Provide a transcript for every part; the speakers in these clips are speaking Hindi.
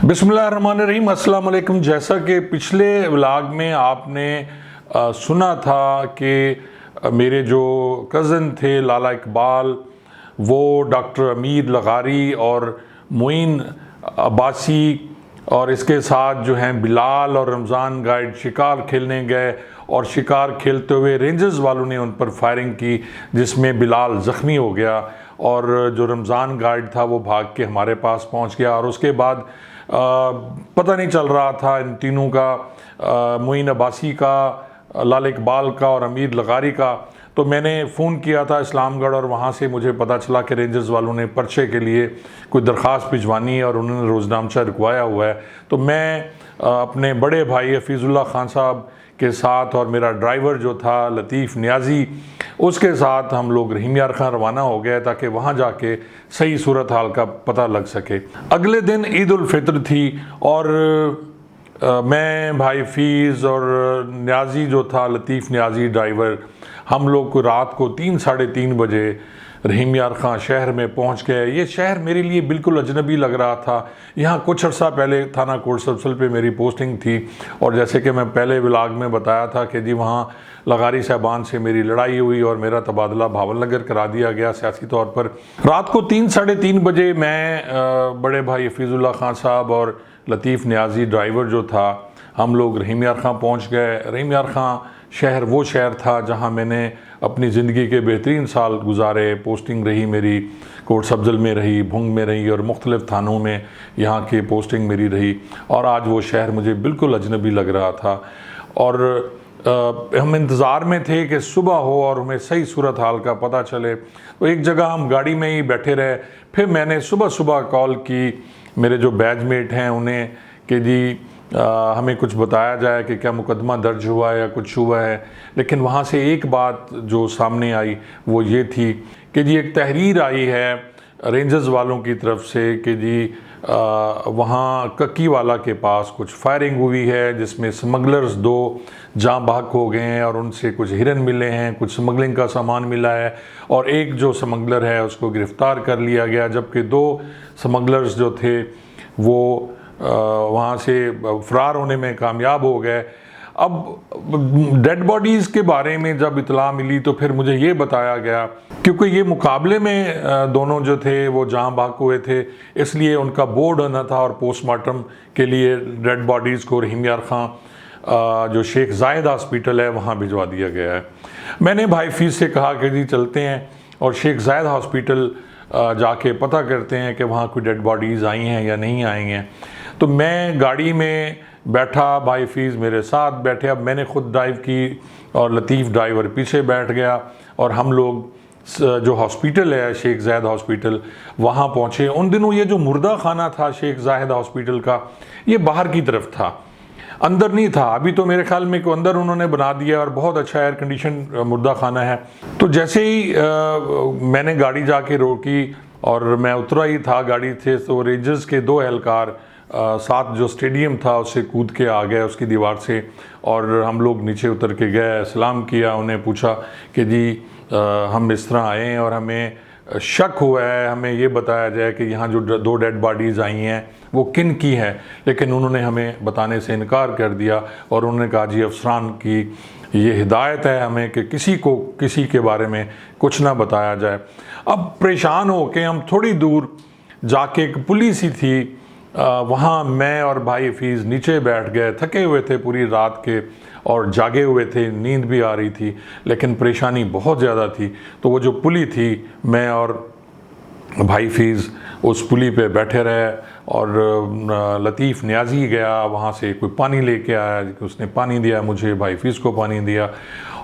बिस्मिल्लाहिर्रहमानिर्रहीम, अस्सलाम वालेकुम। जैसा कि पिछले व्लॉग में आपने सुना था कि मेरे जो कज़न थे लाला इकबाल, वो डॉक्टर अमीर लगारी और मोइन अब्बासी और इसके साथ जो हैं बिलाल और रमज़ान गाइड शिकार खेलने गए और शिकार खेलते हुए रेंजर्स वालों ने उन पर फायरिंग की, जिसमें बिलाल ज़ख्मी हो गया और जो रमज़ान गाइड था वो भाग के हमारे पास पहुंच गया। और उसके बाद पता नहीं चल रहा था इन तीनों का, मोइन अब्बासी का, लाला इकबाल का और अमीर लगारी का। तो मैंने फ़ोन किया था इस्लामगढ़ और वहाँ से मुझे पता चला कि रेंजर्स वालों ने पर्चे के लिए कोई दरख्वास्त भिजवानी है और उन्होंने रोज़नामचा रुकवाया हुआ है। तो मैं अपने बड़े भाई हफीज़ुल्लाह खान साहब के साथ और मेरा ड्राइवर जो था लतीफ़ नियाज़ी, उसके साथ हम लोग रहीम यार खां रवाना हो गए ताकि वहाँ जाके सही सूरत हाल का पता लग सके। अगले दिन ईद उल फितर थी और मैं, भाई फीज़ और नियाज़ी जो था, लतीफ़ नियाज़ी ड्राइवर, हम लोग को रात को 3-3:30 बजे रहीम यार खां शहर में पहुंच गए। ये शहर मेरे लिए बिल्कुल अजनबी लग रहा था। यहाँ कुछ अर्सा पहले थाना कोट सब्सल पे मेरी पोस्टिंग थी और जैसे कि मैं पहले व्लॉग में बताया था कि जी वहाँ लगारी साहबान से मेरी लड़ाई हुई और मेरा तबादला भावलनगर करा दिया गया सियासी तौर पर। रात को 3-3:30 बजे मैं, बड़े भाई हफीज़ुल्लाह खान साहब और लतीफ़ नियाज़ी ड्राइवर जो था, हम लोग रहीम यार खां पहुँच गए। रहीम यार खां शहर वो शहर था जहाँ मैंने अपनी ज़िंदगी के बेहतरीन साल गुजारे। पोस्टिंग रही मेरी कोट सब्जल में रही, भुंग में रही और मुख्तलिफ़ थानों में यहाँ की पोस्टिंग मेरी रही। और आज वो शहर मुझे बिल्कुल अजनबी लग रहा था और हम इंतज़ार में थे कि सुबह हो और हमें सही सूरत हाल का पता चले। तो एक जगह हम गाड़ी में ही बैठे रहे। फिर मैंने सुबह सुबह कॉल की मेरे जो बैचमेट हैं उन्हें कि जी हमें कुछ बताया जाए कि क्या मुकदमा दर्ज हुआ है या कुछ हुआ है। लेकिन वहाँ से एक बात जो सामने आई वो ये थी कि जी एक तहरीर आई है रेंजर्स वालों की तरफ से कि जी वहाँ कक्कीवाला के पास कुछ फायरिंग हुई है जिसमें स्मगलर्स 2 जाँ बहक हो गए हैं और उनसे कुछ हिरन मिले हैं, कुछ स्मगलिंग का सामान मिला है और एक जो स्मगलर है उसको गिरफ़्तार कर लिया गया, जबकि 2 स्मगलर्स जो थे वो वहाँ से फ़रार होने में कामयाब हो गए। अब डेड बॉडीज़ के बारे में जब इतला मिली तो फिर मुझे ये बताया गया, क्योंकि ये मुकाबले में दोनों जो थे वो जाँ बहक हुए थे, इसलिए उनका बोर्ड आना था और पोस्टमार्टम के लिए डेड बॉडीज़ को रहीम यार खां जो शेख जायद हॉस्पिटल है वहाँ भिजवा दिया गया है। मैंने भाई फीस से कहा कि जी चलते हैं और शेख जायद हॉस्पिटल जाके पता करते हैं कि वहाँ कोई डेड बॉडीज़ आई हैं या नहीं आई हैं। तो मैं गाड़ी में बैठा, भाई फीस मेरे साथ बैठे। अब मैंने ख़ुद ड्राइव की और लतीफ़ ड्राइवर पीछे बैठ गया और हम लोग जो हॉस्पिटल है शेख जायद हॉस्पिटल वहाँ पहुँचे। उन दिनों ये जो मुर्दा खाना था शेख जायद हॉस्पिटल का, ये बाहर की तरफ था, अंदर नहीं था। अभी तो मेरे ख्याल में को अंदर उन्होंने बना दिया और बहुत अच्छा एयर कंडीशन मुर्दा खाना है। तो जैसे ही मैंने गाड़ी जाके रोकी और मैं उतरा ही था गाड़ी से, तो रेंजर्स के 2 एहलकार साथ जो स्टेडियम था उससे कूद के आ गए उसकी दीवार से और हम लोग नीचे उतर के गए, सलाम किया, उन्हें पूछा कि जी हम इस तरह आए हैं और हमें शक हुआ है, हमें ये बताया जाए कि यहाँ जो 2 डेड बॉडीज़ आई हैं वो किन की है। लेकिन उन्होंने हमें बताने से इनकार कर दिया और उन्होंने कहा जी अफसरान की ये हिदायत है हमें कि किसी को किसी के बारे में कुछ ना बताया जाए। अब परेशान हो के हम थोड़ी दूर जाके, एक पुलिस ही थी, वहाँ मैं और भाई फीस नीचे बैठ गए। थके हुए थे पूरी रात के और जागे हुए थे, नींद भी आ रही थी लेकिन परेशानी बहुत ज़्यादा थी। तो वो जो पुली थी, मैं और भाई फीस उस पुली पे बैठे रहे और लतीफ़ नियाज़ी गया वहाँ से कोई पानी लेके आया, उसने पानी दिया मुझे, भाई फीस को पानी दिया।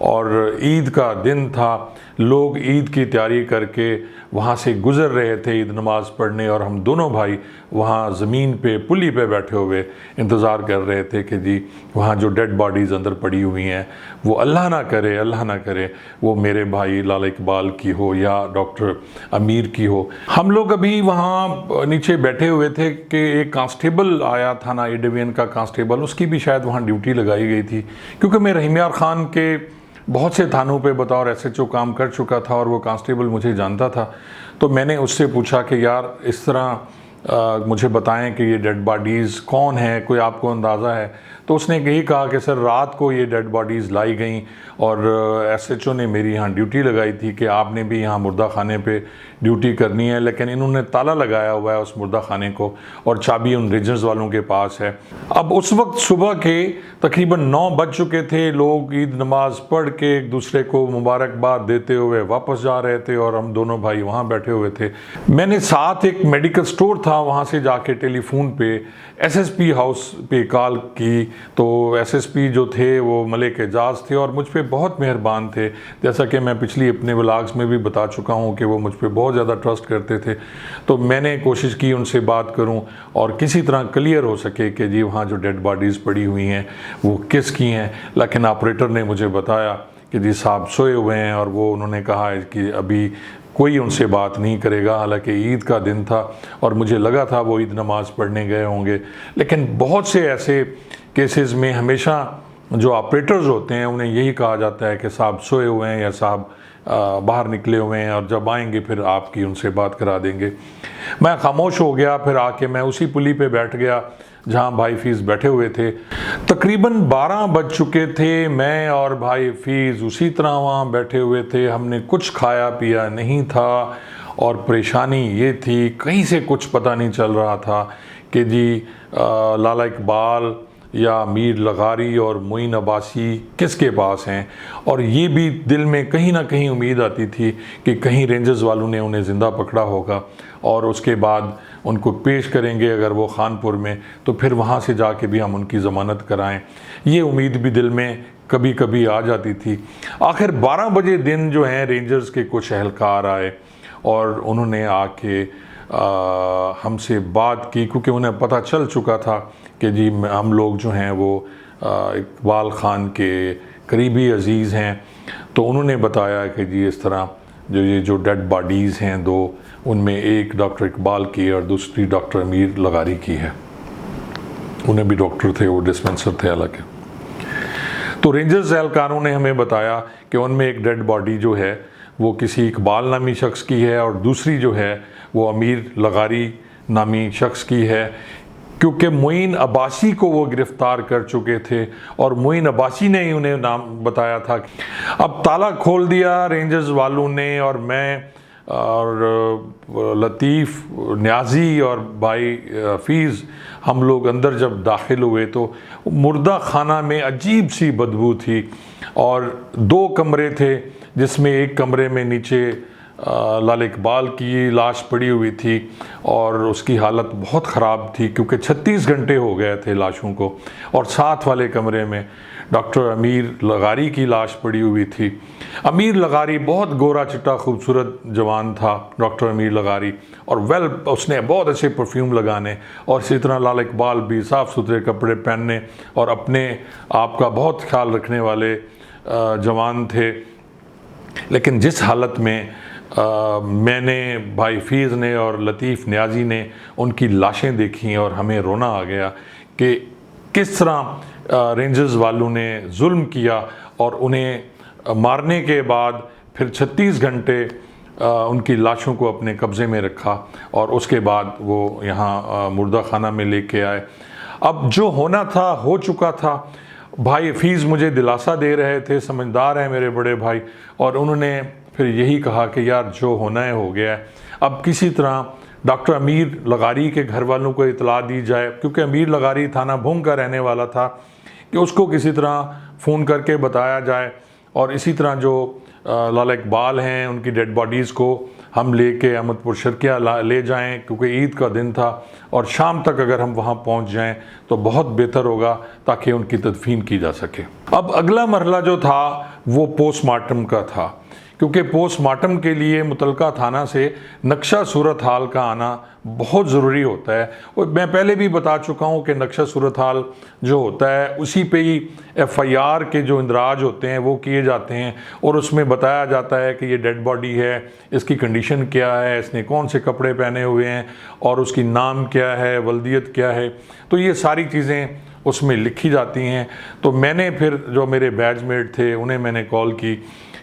और ईद का दिन था, लोग ईद की तैयारी करके वहाँ से गुज़र रहे थे ईद नमाज़ पढ़ने और हम दोनों भाई वहाँ ज़मीन पे पुली पे बैठे हुए इंतज़ार कर रहे थे कि जी वहाँ जो डेड बॉडीज़ अंदर पड़ी हुई हैं वो अल्लाह ना करे वो मेरे भाई लाला इकबाल की हो या डॉक्टर अमीर की हो। हम लोग अभी वहाँ नीचे बैठे हुए थे कि एक कांस्टेबल आया था ना, ए डिवीज़न का कांस्टेबल, उसकी भी शायद वहाँ ड्यूटी लगाई गई थी, क्योंकि मैं रहीम यार खान के बहुत से थानों पे बतौर एसएचओ काम कर चुका था और वो कांस्टेबल मुझे जानता था। तो मैंने उससे पूछा कि यार इस तरह मुझे बताएं कि ये डेड बॉडीज़ कौन है, कोई आपको अंदाज़ा है? तो उसने यही कहा कि सर रात को ये डेड बॉडीज़ लाई गई और एसएचओ ने मेरी यहाँ ड्यूटी लगाई थी कि आपने भी यहाँ मुर्दा खाने पे ड्यूटी करनी है, लेकिन इन्होंने ताला लगाया हुआ है उस मुर्दा खाने को और चाबी उन रेंजर्स वालों के पास है। अब उस वक्त सुबह के तकरीबन 9 बज चुके थे। लोग ईद नमाज पढ़ के एक दूसरे को मुबारकबाद देते हुए वापस जा रहे थे और हम दोनों भाई वहाँ बैठे हुए थे। मैंने साथ एक मेडिकल स्टोर था, वहाँ से जाके टेलीफोन पे एसएसपी हाउस पे कॉल की। तो एसएसपी जो थे वो मलिक एजाज थे और मुझ पे बहुत मेहरबान थे। जैसा कि मैं पिछली अपने व्लॉग्स में भी बता चुका हूँ कि वो मुझ पे बहुत ज़्यादा ट्रस्ट करते थे। तो मैंने कोशिश की उनसे बात करूँ और किसी तरह क्लियर हो सके कि जी वहाँ जो डेड बॉडीज़ पड़ी हुई हैं वो किसकी हैं। लेकिन ऑपरेटर ने मुझे बताया कि जी साहब सोए हुए हैं और वो उन्होंने कहा है कि अभी कोई उनसे बात नहीं करेगा। हालांकि ईद का दिन था और मुझे लगा था वो ईद नमाज पढ़ने गए होंगे। लेकिन बहुत से ऐसे केसेस में हमेशा जो ऑपरेटर्स होते हैं उन्हें यही कहा जाता है कि साहब सोए हुए हैं या साहब बाहर निकले हुए हैं और जब आएंगे फिर आपकी उनसे बात करा देंगे। मैं खामोश हो गया। फिर आके मैं उसी पुली पे बैठ गया जहाँ भाई फीस बैठे हुए थे। तकरीबन 12 बज चुके थे। मैं और भाई फीस उसी तरह वहाँ बैठे हुए थे। हमने कुछ खाया पिया नहीं था और परेशानी ये थी, कहीं से कुछ पता नहीं चल रहा था कि जी लाला इकबाल या मीर लगारी और मोइन अब्बासी किसके पास हैं। और ये भी दिल में कहीं ना कहीं उम्मीद आती थी कि कहीं रेंजर्स वालों ने उन्हें ज़िंदा पकड़ा होगा और उसके बाद उनको पेश करेंगे अगर वो खानपुर में, तो फिर वहाँ से जाके भी हम उनकी ज़मानत कराएं। ये उम्मीद भी दिल में कभी कभी आ जाती थी। आखिर 12 बजे दिन जो हैं रेंजर्स के कुछ एहलकार आए और उन्होंने आके हमसे बात की, क्योंकि उन्हें पता चल चुका था कि जी हम लोग जो हैं वो इकबाल ख़ान के करीबी अज़ीज़ हैं। तो उन्होंने बताया कि जी इस तरह जो डेड बॉडीज़ हैं दो, उनमें एक डॉक्टर इकबाल की और दूसरी डॉक्टर अमीर लगारी की है। उन्हें भी डॉक्टर थे, वो डिस्पेंसर थे हालांकि। तो रेंजर्स एहलकारों ने हमें बताया कि उनमें एक डेड बॉडी जो है वो किसी इकबाल नामी शख्स की है और दूसरी जो है वो अमीर लगारी नामी शख्स की है, क्योंकि मोइन अब्बासी को वो गिरफ़्तार कर चुके थे और मोइन अब्बासी ने ही उन्हें नाम बताया था। अब ताला खोल दिया रेंजर्स वालों ने और मैं और लतीफ़, न्याजी और भाई फीज़ हम लोग अंदर जब दाखिल हुए तो मुर्दा खाना में अजीब सी बदबू थी और 2 कमरे थे, जिसमें एक कमरे में नीचे लाला इकबाल की लाश पड़ी हुई थी और उसकी हालत बहुत ख़राब थी क्योंकि 36 घंटे हो गए थे लाशों को। और साथ वाले कमरे में डॉक्टर अमीर लगारी की लाश पड़ी हुई थी। अमीर लगारी बहुत गोरा चिट्टा खूबसूरत जवान था डॉक्टर अमीर लगारी, और उसने बहुत अच्छे परफ्यूम लगाने और इसी तरह लाला इकबाल भी साफ़ सुथरे कपड़े पहनने और अपने आप का बहुत ख्याल रखने वाले जवान थे। लेकिन जिस हालत में मैंने, भाई फीज़ ने और लतीफ़ न्याजी ने उनकी लाशें देखी और हमें रोना आ गया कि किस तरह रेंजर्स वालों ने जुल्म किया और उन्हें मारने के बाद फिर 36 घंटे उनकी लाशों को अपने कब्ज़े में रखा और उसके बाद वो यहाँ मुर्दा खाना में लेके आए। अब जो होना था हो चुका था। भाई फीज़ मुझे दिलासा दे रहे थे, समझदार हैं मेरे बड़े भाई, और उन्होंने फिर यही कहा कि यार जो होना है हो गया है। अब किसी तरह डॉक्टर अमीर लगारी के घर वालों को इतला दी जाए, क्योंकि अमीर लगारी थाना भूंग का रहने वाला था, कि उसको किसी तरह फ़ोन करके बताया जाए और इसी तरह जो लाला इकबाल हैं उनकी डेड बॉडीज़ को हम लेके अहमदपुर शर्किया ले जाएं, क्योंकि ईद का दिन था और शाम तक अगर हम वहाँ पहुँच जाएं तो बहुत बेहतर होगा ताकि उनकी तदफीन की जा सके। अब अगला मरहला जो था वो पोस्टमार्टम का था, क्योंकि पोस्टमार्टम के लिए मुतलका थाना से नक्शा सूरत हाल का आना बहुत ज़रूरी होता है। और मैं पहले भी बता चुका हूँ कि नक्शा सूरत हाल जो होता है उसी पे ही FIR के जो इंदराज होते हैं वो किए जाते हैं और उसमें बताया जाता है कि ये डेड बॉडी है, इसकी कंडीशन क्या है, इसने कौन से कपड़े पहने हुए हैं और उसकी नाम क्या है, वल्दियत क्या है। तो ये सारी चीज़ें उसमें लिखी जाती हैं। तो मैंने फिर जो मेरे बैचमेट थे उन्हें मैंने कॉल की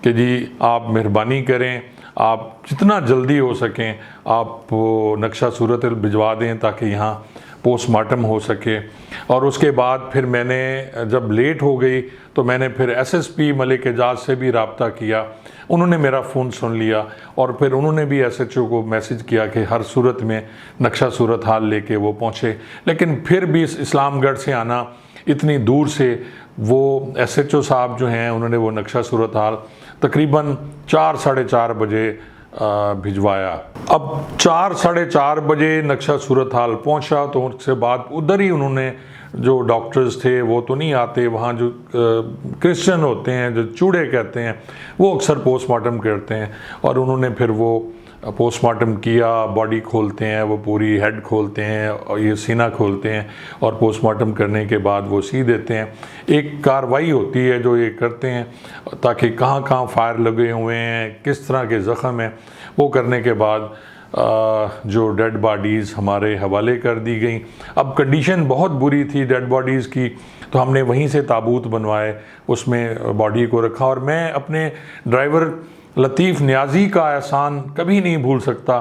कि जी आप मेहरबानी करें, आप जितना जल्दी हो सकें आप नक्शा सूरत भिजवा दें ताकि यहाँ पोस्टमार्टम हो सके। और उसके बाद फिर मैंने जब लेट हो गई तो मैंने फिर एसएसपी मलिक एजाज से भी रब्ता किया। उन्होंने मेरा फ़ोन सुन लिया और फिर उन्होंने भी एसएचओ को मैसेज किया कि हर सूरत में नक्शा सूरत हाल लेके वो पहुँचे। लेकिन फिर भी इस्लामगढ़ से आना इतनी दूर से, वो एसएचओ साहब जो हैं उन्होंने वो नक्शा सूरत हाल तकरीबन 4 साढ़े 4 बजे भिजवाया। अब 4 साढ़े 4 बजे नक्शा सूरत हाल पहुंचा तो उसके बाद उधर ही उन्होंने, जो डॉक्टर्स थे वो तो नहीं आते वहाँ, जो क्रिश्चियन होते हैं जो चूड़े कहते हैं वो अक्सर पोस्टमार्टम करते हैं, और उन्होंने फिर वो पोस्टमार्टम किया। बॉडी खोलते हैं, वो पूरी हेड खोलते हैं और ये सीना खोलते हैं और पोस्टमार्टम करने के बाद वो सी देते हैं। एक कार्रवाई होती है जो ये करते हैं ताकि कहाँ कहाँ फायर लगे हुए हैं, किस तरह के ज़ख़म हैं, वो करने के बाद जो डेड बॉडीज़ हमारे हवाले कर दी गई। अब कंडीशन बहुत बुरी थी डेड बॉडीज़ की, तो हमने वहीं से ताबूत बनवाए, उसमें बॉडी को रखा। और मैं अपने ड्राइवर लतीफ़ न्याजी का एहसान कभी नहीं भूल सकता।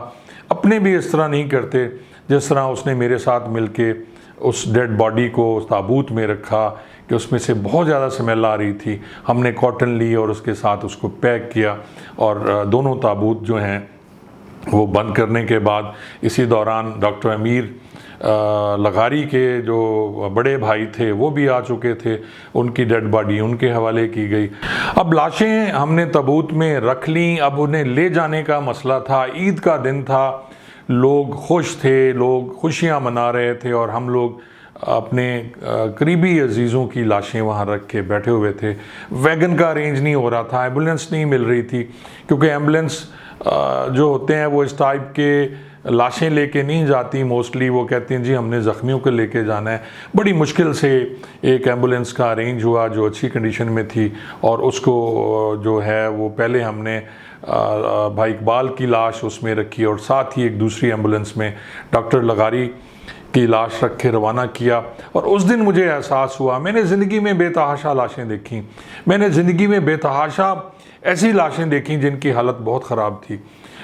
अपने भी इस तरह नहीं करते जिस तरह उसने मेरे साथ मिलके उस डेड बॉडी को ताबूत में रखा कि उसमें से बहुत ज़्यादा स्मेल आ रही थी। हमने कॉटन ली और उसके साथ उसको पैक किया और दोनों ताबूत जो हैं वो बंद करने के बाद इसी दौरान डॉक्टर अमीर लगारी के जो बड़े भाई थे वो भी आ चुके थे, उनकी डेड बॉडी उनके हवाले की गई। अब लाशें हमने ताबूत में रख लीं। अब उन्हें ले जाने का मसला था, ईद का दिन था, लोग खुश थे, लोग खुशियां मना रहे थे और हम लोग अपने करीबी अजीज़ों की लाशें वहाँ रख के बैठे हुए थे। वैगन का अरेंज नहीं हो रहा था, एम्बुलेंस नहीं मिल रही थी, क्योंकि एम्बुलेंस जो होते हैं वो इस टाइप के लाशें लेके नहीं जाती मोस्टली। वो कहती हैं जी हमने ज़ख्मियों को लेके जाना है। बड़ी मुश्किल से एक एम्बुलेंस का अरेंज हुआ जो अच्छी कंडीशन में थी, और उसको जो है वो पहले हमने भाई इकबाल की लाश उसमें रखी और साथ ही एक दूसरी एम्बुलेंस में डॉक्टर लगारी की लाश रख के रवाना किया। और उस दिन मुझे एहसास हुआ, मैंने ज़िंदगी में बेतहाशा लाशें देखी, मैंने ज़िंदगी में बेतहाशा ऐसी लाशें देखी जिनकी हालत बहुत ख़राब थी,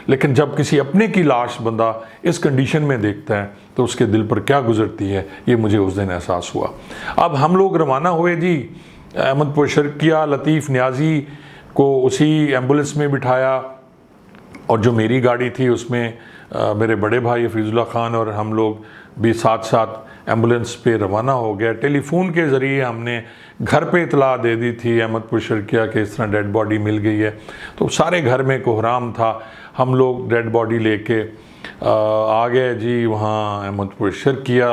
लेकिन जब किसी अपने की लाश बंदा इस कंडीशन में देखता है तो उसके दिल पर क्या गुजरती है, ये मुझे उस दिन एहसास हुआ। अब हम लोग रवाना हुए जी अहमदपुर शर्किया। लतीफ़ न्याजी को उसी एम्बुलेंस में बिठाया और जो मेरी गाड़ी थी उसमें मेरे बड़े भाई हफीज़ुल्लाह ख़ान और हम लोग भी साथ साथ एम्बुलेंस पे रवाना हो गया। टेलीफोन के ज़रिए हमने घर पे इतला दे दी थी अहमदपुर शर्किया के इस तरह डेड बॉडी मिल गई है, तो सारे घर में कोहराम था। हम लोग डेड बॉडी लेके आ गए जी वहाँ अहमदपुर शर्किया,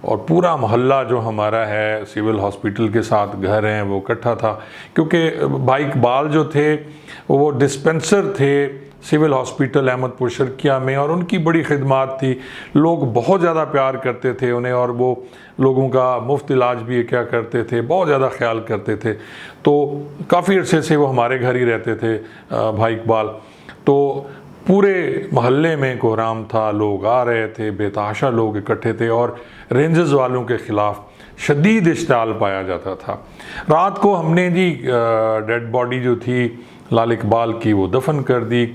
और पूरा मोहल्ला जो हमारा है सिविल हॉस्पिटल के साथ घर हैं वो इकट्ठा था, क्योंकि भाई इकबाल जो थे वो डिस्पेंसर थे सिविल हॉस्पिटल अहमदपुर शर्किया में, और उनकी बड़ी खिदमत थी। लोग बहुत ज़्यादा प्यार करते थे उन्हें, और वो लोगों का मुफ्त इलाज भी क्या करते थे, बहुत ज़्यादा ख्याल करते थे। तो काफ़ी अरसे से वो हमारे घर ही रहते थे भाई इकबाल। तो पूरे मोहल्ले में कोहराम था, लोग आ रहे थे, बेतहाशा लोग इकट्ठे थे, और रेंजर्स वालों के ख़िलाफ़ शदीद इश्ताल पाया जाता था। रात को हमने जी डेड बॉडी जो थी लाल इकबाल की वो दफन कर दी।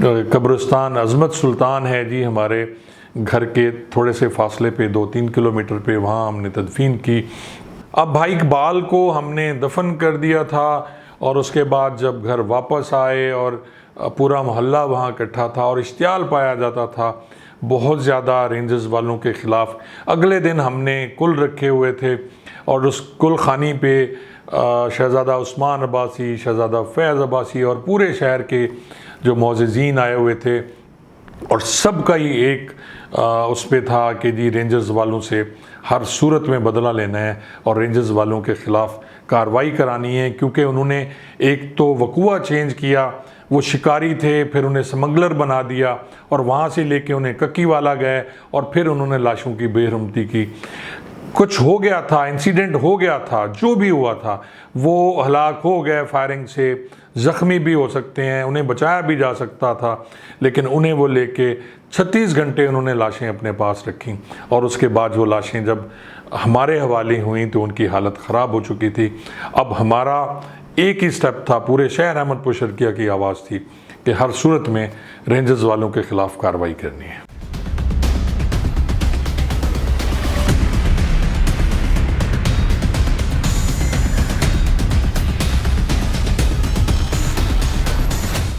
कब्रिस्तान अज़मत सुल्तान है जी हमारे घर के थोड़े से फासले पे 2-3 किलोमीटर पे, वहाँ हमने तदफीन की। अब भाई इकबाल को हमने दफन कर दिया था, और उसके बाद जब घर वापस आए और पूरा मोहल्ला वहाँ इकट्ठा था और इश्तियाल पाया जाता था बहुत ज़्यादा रेंजर्स वालों के ख़िलाफ़। अगले दिन हमने कुल रखे हुए थे और उस कुल खानी पे शहज़ादा उस्मान अब्बासी, शहज़ादा फैज़ अब्बासी और पूरे शहर के जो मोअज़्ज़िज़ीन आए हुए थे, और सब का ही एक उस पे था कि जी रेंजर्स वालों से हर सूरत में बदला लेना है और रेंजर्स वालों के ख़िलाफ़ कार्रवाई करानी है, क्योंकि उन्होंने एक तो वकूआ चेंज किया, वो शिकारी थे, फिर उन्हें स्मगलर बना दिया और वहाँ से लेके उन्हें कक्कीवाला गए और फिर उन्होंने लाशों की बेरहमती की। कुछ हो गया था, इंसिडेंट हो गया था, जो भी हुआ था वो हलाक हो गए फायरिंग से, ज़ख्मी भी हो सकते हैं, उन्हें बचाया भी जा सकता था, लेकिन उन्हें वो लेके 36 घंटे उन्होंने लाशें अपने पास रखीं, और उसके बाद वो लाशें जब हमारे हवाले हुई तो उनकी हालत ख़राब हो चुकी थी। अब हमारा एक ही स्टेप था, पूरे शहर अहमदपुर शर्किया की आवाज़ थी कि हर सूरत में रेंजर्स वालों के ख़िलाफ़ कार्रवाई करनी है।